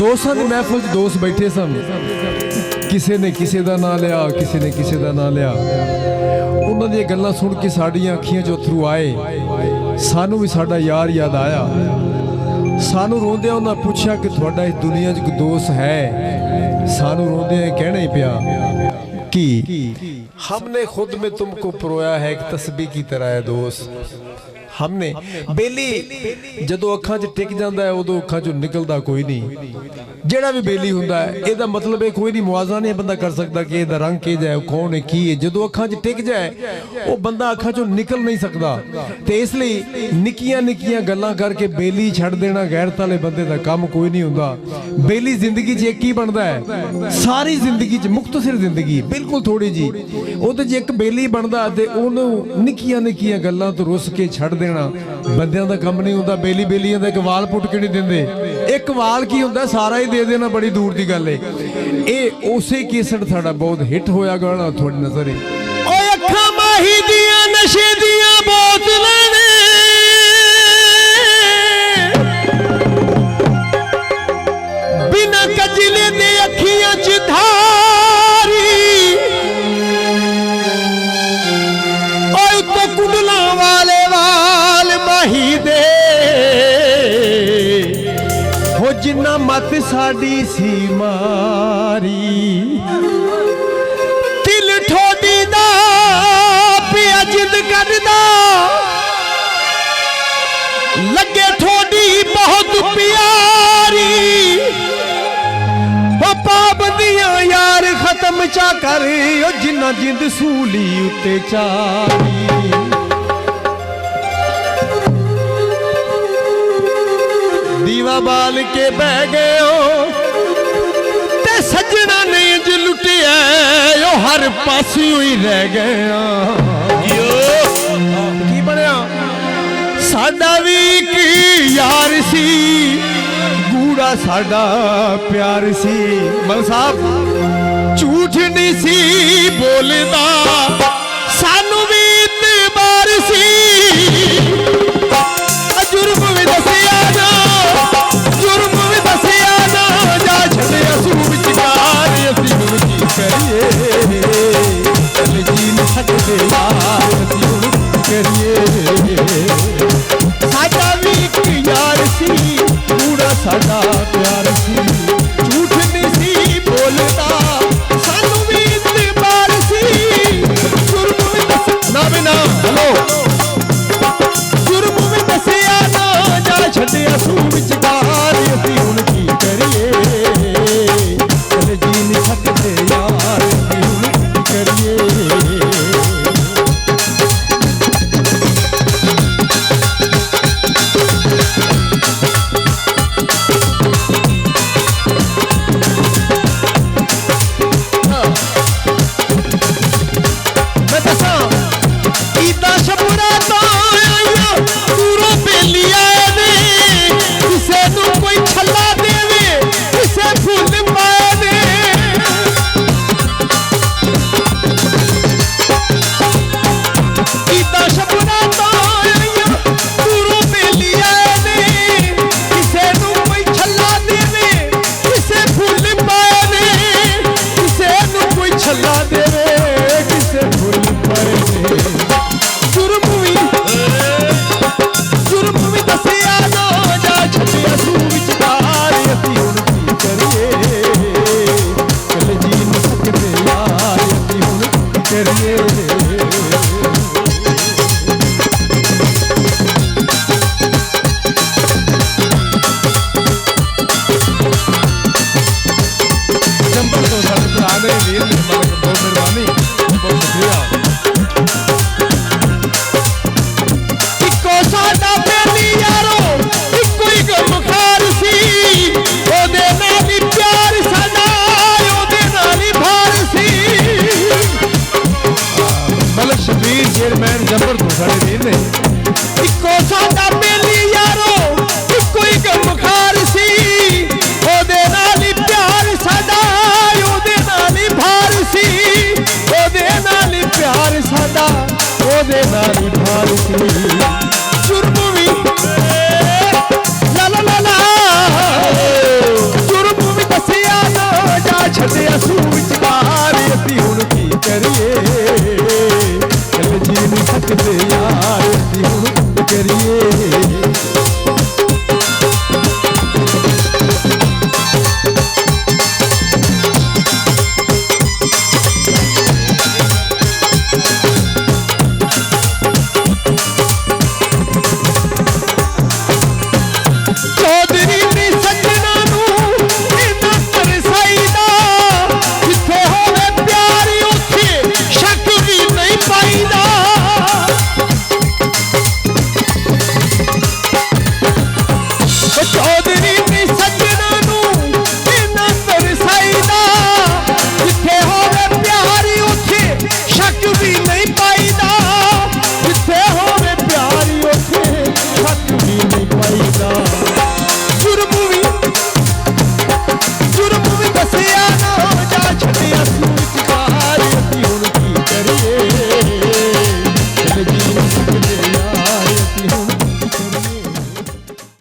दोस्तां दी महफिल च दोस्त बैठे सन, किसी ने किसी दा नां लिया, किसी ने किसी दा नां लिया। उन्हां दी गल्लां सुन के साडियां अखियां चों अथरू आए। सानू भी साडा यार याद आया। सानू रोंदियां उन्हां पुछया कि तुहाडा इस दुनिया च कोई दोस्त है? सानू रोंदियां कहना ही पिया कि हमने खुद में तुमको परोया है एक तस्बीह की तरह है दोस्त। हमने बेली जदों अखां च टिक जांदा है उदों अखां चों निकलदा कोई नहीं। जेड़ा भी बेली हुंदा है इहदा मतलब है कोई नहीं मुआवजा नहीं बंदा कर सकता कि इहदा रंग किह जाए, कौन है की है। जदों अखां च टिक जाए वो बंदा अखां चों निकल नहीं सकता। ते इसलिए निक्कियां निक्कियां गल्लां करके बेली छड़ देना गैरत वाले बंदे दा काम कोई नहीं हुंदा। बेली जिंदगी च एक ही बनदा है, सारी जिंदगी च मुख्तसर जिंदगी बिल्कुल थोड़ी जी ਉਹਦੇ 'ਚ ਇੱਕ बेली बनदा ते ਉਹਨੂੰ ਨਿੱਕੀਆਂ ਨਿੱਕੀਆਂ ਗੱਲਾਂ ਤੋਂ ਰੁੱਸ ਕੇ ਛੱਡ ਦੇਣਾ ਬੰਦਿਆਂ ਦਾ ਕੰਮ ਨਹੀਂ ਹੁੰਦਾ। बेली बेलियां ਦਾ ਇੱਕ ਵਾਲ ਪੁੱਟ ਕੇ ਨਹੀਂ ਦਿੰਦੇ, ਇੱਕ ਵਾਲ ਕੀ ਹੁੰਦਾ ਸਾਰਾ ਹੀ ਦੇ ਦੇਣਾ ਬੜੀ ਦੂਰ ਦੀ ਗੱਲ ਏ। ਇਹ ਉਸੇ ਕੇਸਟ ਸਾਡਾ ਬਹੁਤ ਹਿੱਟ ਹੋਇਆ ਗਾਣਾ ਤੁਹਾਡੀ ਨਜ਼ਰ ਏ। ਓਏ ਅੱਖਾਂ ਮਾਹੀ ਦੀਆਂ ਨਸ਼ੇ ਦੀਆਂ ਬੋਤਲਾਂ ਨੇ ਬਿਨਾਂ ਕਜਲੇ ਦੇ ਅੱਖੀਆਂ 'ਚ धारी कुंडला वाले वाल माही दे हो जिन्ना मत साडी सी मारी। दिल ठोडी दा पिया जिद करदा लगे ठोडी बहुत प्यारी। पाबंदियां यार खत्म चा कर जिन्ना जिंद सूली उत्ते चारी। दीवा बाल के बह गए हो ते सजना ने ज लुटिया हर पासे ही रह गया। की बनया साडा भी की यार सी गूड़ा साडा प्यार सी। मल साहब झूठ नहीं सी बोलदा सानू भी इतबार सी। जुर्म भी दसिया ना, जुर्म भी दसिया ना जा छड़िया सू विचकार असीं हुण की करिए। चल जी न सकदे यार असीं हुण की करिए। साडा भी एक यार सी गूड़ा साडा प्यार सी। झूठ नहीं सी बोलदा सानू भी इतबार सी। जुर्म भी ना बिना हेलो जुर्म भी दसिया ना जा छड्डिया सू विचकार असीं हुण की करिए।